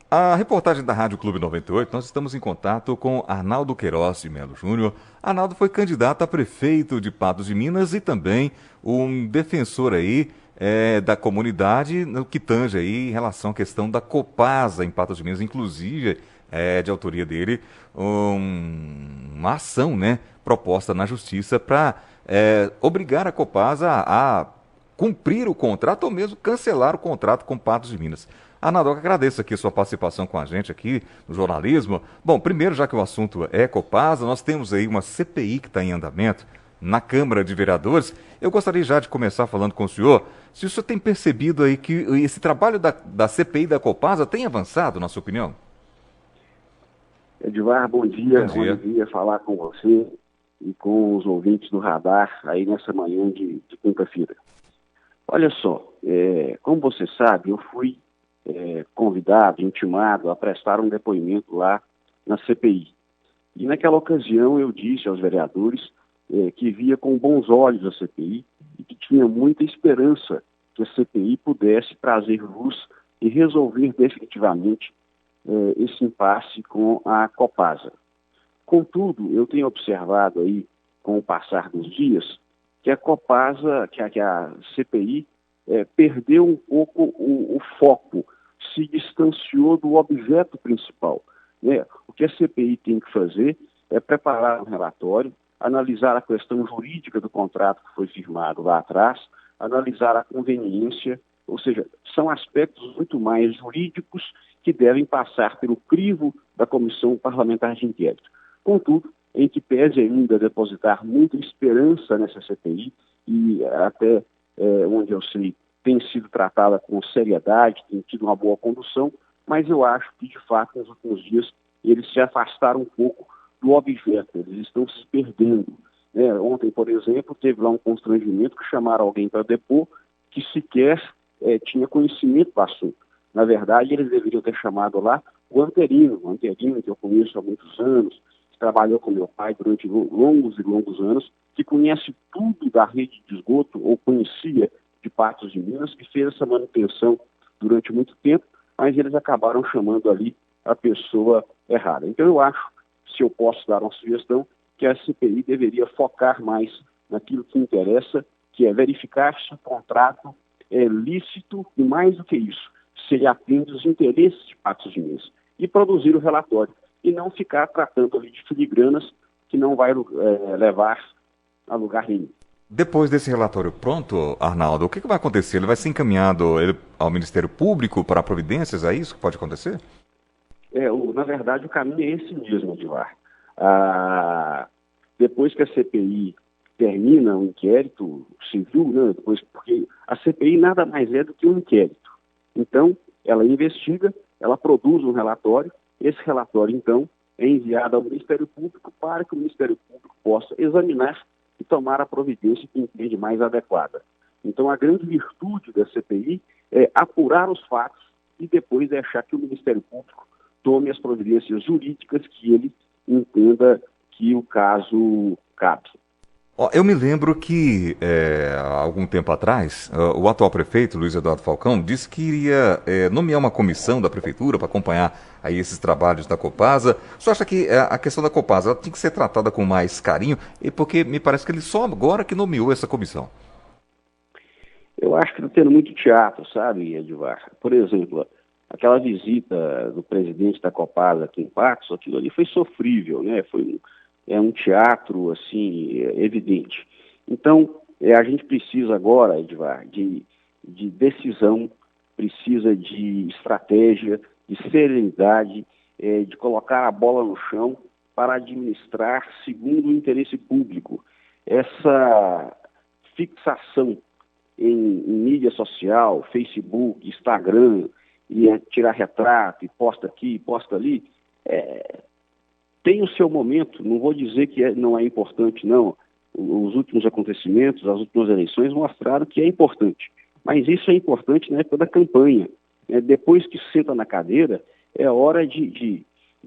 A reportagem da Rádio Clube 98, nós estamos em contato com Arnaldo Queiroz de Melo Júnior. Arnaldo foi candidato a prefeito de Patos de Minas e também um defensor aí da comunidade no que tange aí em relação à questão da Copasa em Patos de Minas, inclusive de autoria dele uma ação, né, proposta na justiça para obrigar a Copasa a cumprir o contrato ou mesmo cancelar o contrato com Patos de Minas. Arnaldo, eu agradeço aqui a sua participação com a gente aqui no jornalismo. Bom, primeiro, já que o assunto é Copasa, nós temos aí uma CPI que está em andamento na Câmara de Vereadores. Eu gostaria já de começar falando com o senhor, se o senhor tem percebido aí que esse trabalho da CPI da Copasa tem avançado, na sua opinião? Edvar, bom Bom dia. Uma dia. alegria falar com você e com os ouvintes do Radar aí nessa manhã de quinta-feira. Olha só, como você sabe, eu fui convidado, intimado a prestar um depoimento lá na CPI. E naquela ocasião eu disse aos vereadores que via com bons olhos a CPI e que tinha muita esperança que a CPI pudesse trazer luz e resolver definitivamente esse impasse com a Copasa. Contudo, eu tenho observado aí, com o passar dos dias, que a Copasa, que a CPI perdeu um pouco o foco, se distanciou do objeto principal, né? O que a CPI tem que fazer é preparar um relatório, analisar a questão jurídica do contrato que foi firmado lá atrás, analisar a conveniência, ou seja, são aspectos muito mais jurídicos que devem passar pelo crivo da Comissão Parlamentar de Inquérito. Contudo, em que pese ainda depositar muita esperança nessa CPI e até onde eu sei tem sido tratada com seriedade, tem tido uma boa condução, mas eu acho que, de fato, nos últimos dias, eles se afastaram um pouco do objeto, eles estão se perdendo. Ontem, por exemplo, teve lá um constrangimento que chamaram alguém para depor que sequer tinha conhecimento do assunto. Na verdade, eles deveriam ter chamado lá o Anterino que eu conheço há muitos anos, que trabalhou com meu pai durante longos e longos anos, que conhece tudo da rede de esgoto, ou conhecia de Patos de Minas, que fez essa manutenção durante muito tempo, mas eles acabaram chamando ali a pessoa errada. Então eu acho, se eu posso dar uma sugestão, que a CPI deveria focar mais naquilo que interessa, que é verificar se o contrato é lícito e, mais do que isso, se ele atende os interesses de Patos de Minas, e produzir o relatório, e não ficar tratando ali de filigranas que não vai levar a lugar nenhum. Depois desse relatório pronto, Arnaldo, o que vai acontecer? Ele vai ser encaminhado ao Ministério Público para providências? É isso que pode acontecer? Na verdade, o caminho é esse mesmo, Edivar. Depois que a CPI termina o inquérito civil, né, porque a CPI nada mais é do que um inquérito. Então, ela investiga, ela produz um relatório, esse relatório, então, é enviado ao Ministério Público para que o Ministério Público possa examinar e tomar a providência que entende mais adequada. Então, a grande virtude da CPI é apurar os fatos e depois deixar que o Ministério Público tome as providências jurídicas que ele entenda que o caso cabe. Eu me lembro que, há algum tempo atrás, o atual prefeito, Luiz Eduardo Falcão, disse que iria nomear uma comissão da prefeitura para acompanhar aí esses trabalhos da Copasa. Você acha que a questão da Copasa ela tem que ser tratada com mais carinho? Porque me parece que ele só agora que nomeou essa comissão. Eu acho que está tendo muito teatro, sabe, Edvar? Por exemplo, aquela visita do presidente da Copasa aqui em Patos, aquilo ali foi sofrível, né? É um teatro, assim, evidente. Então, a gente precisa agora, Edvar, de decisão, precisa de estratégia, de serenidade, de colocar a bola no chão para administrar segundo o interesse público. Essa fixação em mídia social, Facebook, Instagram, e tirar retrato, e posta aqui, e posta ali, tem o seu momento, não vou dizer que não é importante, não. Os últimos acontecimentos, as últimas eleições mostraram que é importante. Mas isso é importante na época da campanha. Depois que senta na cadeira, é hora de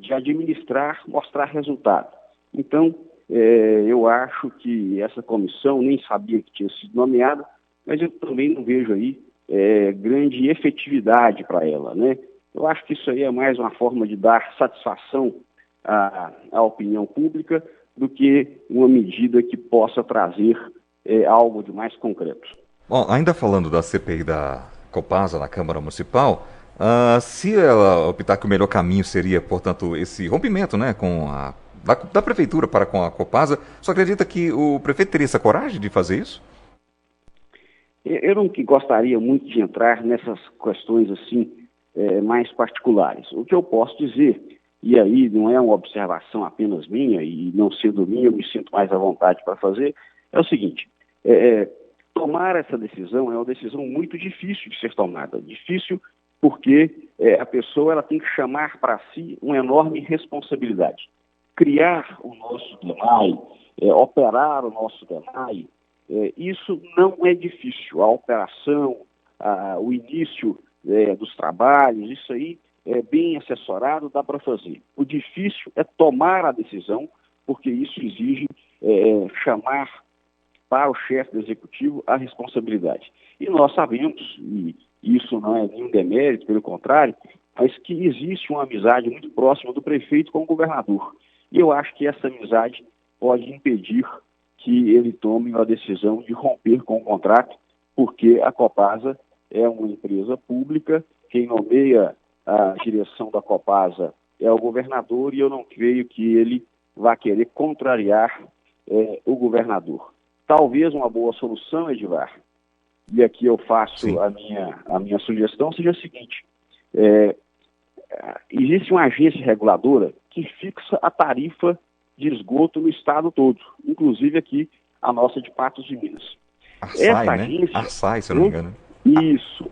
administrar, mostrar resultado. Então, eu acho que essa comissão, nem sabia que tinha sido nomeada, mas eu também não vejo aí grande efetividade para ela, né? Eu acho que isso aí é mais uma forma de dar satisfação à opinião pública do que uma medida que possa trazer algo de mais concreto. Bom, ainda falando da CPI da Copasa na Câmara Municipal, se ela optar que o melhor caminho seria, portanto, esse rompimento, né, da Prefeitura para com a Copasa, só acredita que o prefeito teria essa coragem de fazer isso? Eu não gostaria muito de entrar nessas questões assim mais particulares. O que eu posso dizer, e aí não é uma observação apenas minha, e não sendo minha, eu me sinto mais à vontade para fazer, é o seguinte: tomar essa decisão é uma decisão muito difícil de ser tomada. Difícil porque a pessoa ela tem que chamar para si uma enorme responsabilidade. Criar o nosso DEMAI, operar o nosso DEMAI, isso não é difícil. A operação, o início dos trabalhos, isso aí bem assessorado, dá para fazer. O difícil é tomar a decisão, porque isso exige chamar para o chefe do executivo a responsabilidade. E nós sabemos, e isso não é nenhum demérito, pelo contrário, mas que existe uma amizade muito próxima do prefeito com o governador. E eu acho que essa amizade pode impedir que ele tome a decisão de romper com o contrato, porque a Copasa é uma empresa pública, quem nomeia a direção da Copasa é o governador, e eu não creio que ele vá querer contrariar o governador. Talvez uma boa solução, Edivar, e aqui eu faço a minha sugestão, seja a seguinte: existe uma agência reguladora que fixa a tarifa de esgoto no estado todo, inclusive aqui a nossa de Patos de Minas. Arsai, Essa né? agência, Arsai, se eu não me engano. Isso.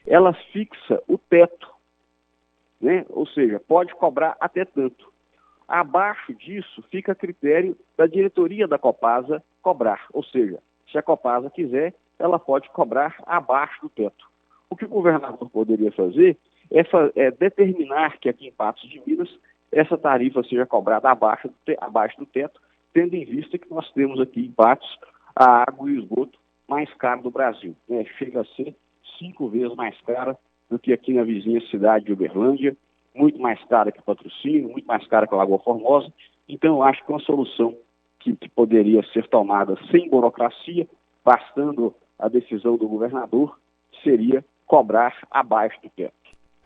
Ela fixa o teto, né? Ou seja, pode cobrar até tanto. Abaixo disso fica a critério da diretoria da Copasa cobrar. Ou seja, se a Copasa quiser, ela pode cobrar abaixo do teto. O que o governador poderia fazer é determinar que aqui em Patos de Minas essa tarifa seja cobrada abaixo do teto, tendo em vista que nós temos aqui em Patos a água e o esgoto mais caro do Brasil. Chega a ser 5 vezes mais cara do que aqui na vizinha cidade de Uberlândia, muito mais cara que Patrocínio, muito mais cara que a Lagoa Formosa. Então, eu acho que uma solução que poderia ser tomada sem burocracia, bastando a decisão do governador, seria cobrar abaixo do teto.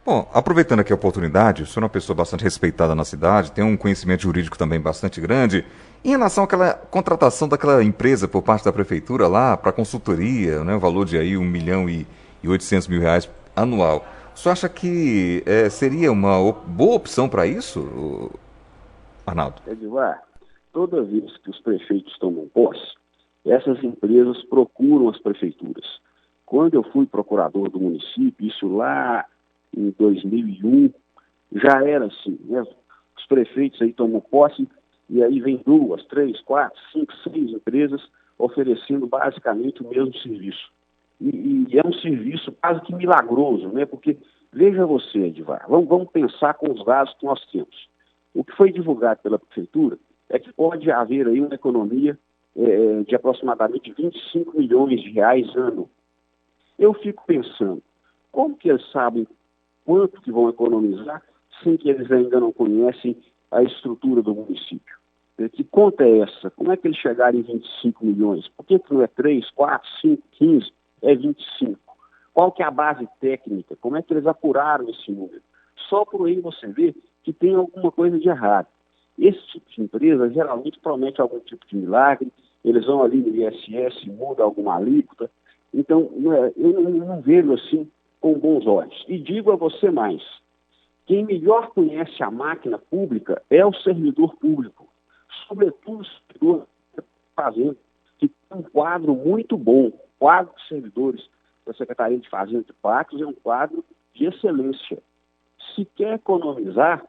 Bom, aproveitando aqui a oportunidade, o senhor é uma pessoa bastante respeitada na cidade, tem um conhecimento jurídico também bastante grande. Em relação àquela contratação daquela empresa por parte da prefeitura lá para consultoria, né, o valor de aí 1.800.000 reais anual, o senhor acha que seria uma boa opção para isso, Arnaldo? Edivar, toda vez que os prefeitos tomam posse, essas empresas procuram as prefeituras. Quando eu fui procurador do município, isso lá em 2001, já era assim, né? Os prefeitos aí tomam posse e aí vem 2, 3, 4, 5, 6 empresas oferecendo basicamente o mesmo serviço. E é um serviço quase que milagroso, né? Porque, veja você, Edivar, vamos pensar com os dados que nós temos. O que foi divulgado pela prefeitura é que pode haver aí uma economia de aproximadamente 25 milhões de reais ano. Eu fico pensando, como que eles sabem quanto que vão economizar sem que eles ainda não conhecem a estrutura do município? Que conta é essa? Como é que eles chegaram em 25 milhões? Por que não é 3, 4, 5, 15? É 25. Qual que é a base técnica? Como é que eles apuraram esse número? Só por aí você vê que tem alguma coisa de errado. Esse tipo de empresa geralmente promete algum tipo de milagre, eles vão ali no ISS, mudam alguma alíquota. Então, eu não vejo assim com bons olhos. E digo a você mais, quem melhor conhece a máquina pública é o servidor público, sobretudo o servidor fazenda, que tem um quadro muito bom. O quadro de servidores da Secretaria de Fazenda de Patos é um quadro de excelência. Se quer economizar,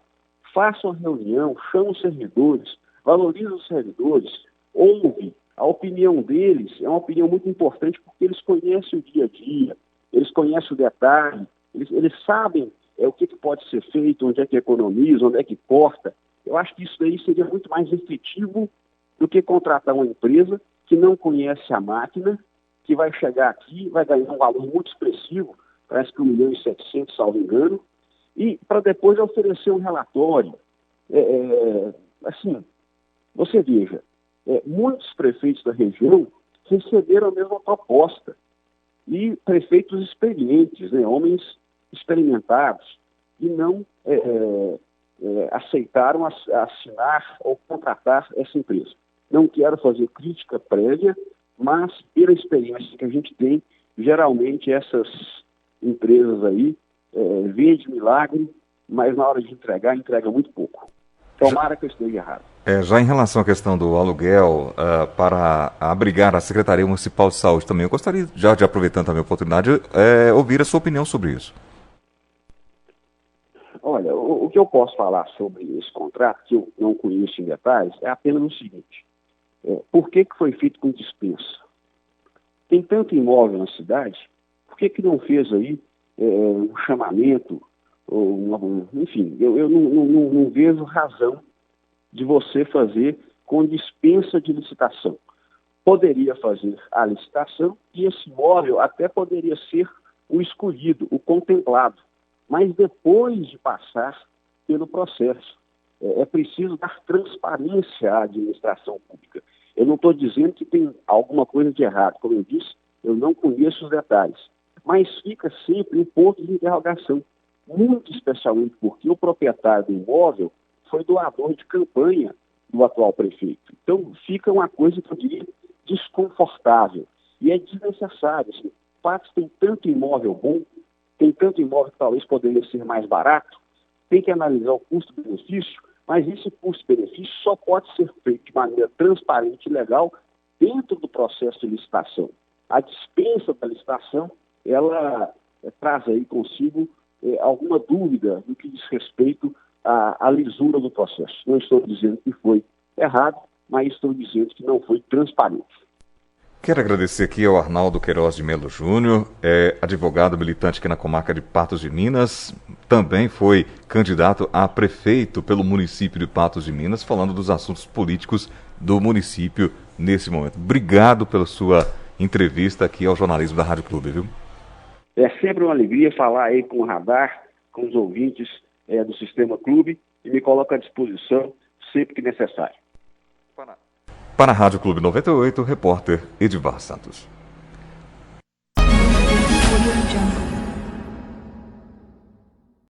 faça uma reunião, chame os servidores, valorize os servidores, ouve. A opinião deles é uma opinião muito importante porque eles conhecem o dia a dia, eles conhecem o detalhe, eles sabem o que pode ser feito, onde é que economiza, onde é que corta. Eu acho que isso daí seria muito mais efetivo do que contratar uma empresa que não conhece a máquina, que vai chegar aqui, vai ganhar um valor muito expressivo, parece que 1.700.000, salvo engano, e para depois oferecer um relatório. Assim, você veja, muitos prefeitos da região receberam a mesma proposta, e prefeitos experientes, né, homens experimentados, e não aceitaram assinar ou contratar essa empresa. Não quero fazer crítica prévia, mas pela experiência que a gente tem, geralmente essas empresas aí vendem milagre, mas na hora de entregar, entrega muito pouco. Tomara que eu esteja errado. Já em relação à questão do aluguel para abrigar a Secretaria Municipal de Saúde também, eu gostaria, já de aproveitando também a oportunidade, ouvir a sua opinião sobre isso. Olha, o que eu posso falar sobre esse contrato, que eu não conheço em detalhes, é apenas o seguinte. Por que foi feito com dispensa? Tem tanto imóvel na cidade, por que não fez aí um chamamento, enfim, eu não vejo razão de você fazer com dispensa de licitação. Poderia fazer a licitação e esse imóvel até poderia ser o escolhido, o contemplado, mas depois de passar pelo processo. É preciso dar transparência à administração pública. Eu não estou dizendo que tem alguma coisa de errado. Como eu disse, eu não conheço os detalhes. Mas fica sempre um ponto de interrogação, muito especialmente porque o proprietário do imóvel foi doador de campanha do atual prefeito. Então, fica uma coisa que eu diria desconfortável. E é desnecessário. Assim, Patos tem tanto imóvel bom, tem tanto imóvel que talvez poderia ser mais barato, tem que analisar o custo-benefício, mas esse custo-benefício só pode ser feito de maneira transparente e legal dentro do processo de licitação. A dispensa da licitação, ela traz aí consigo alguma dúvida no que diz respeito à lisura do processo. Não estou dizendo que foi errado, mas estou dizendo que não foi transparente. Quero agradecer aqui ao Arnaldo Queiroz de Melo Júnior, advogado militante aqui na comarca de Patos de Minas, também foi candidato a prefeito pelo município de Patos de Minas, falando dos assuntos políticos do município nesse momento. Obrigado pela sua entrevista aqui ao jornalismo da Rádio Clube, viu? É sempre uma alegria falar aí com o Radar, com os ouvintes do Sistema Clube, e me coloco à disposição sempre que necessário. Para a Rádio Clube 98, repórter Edivar Santos.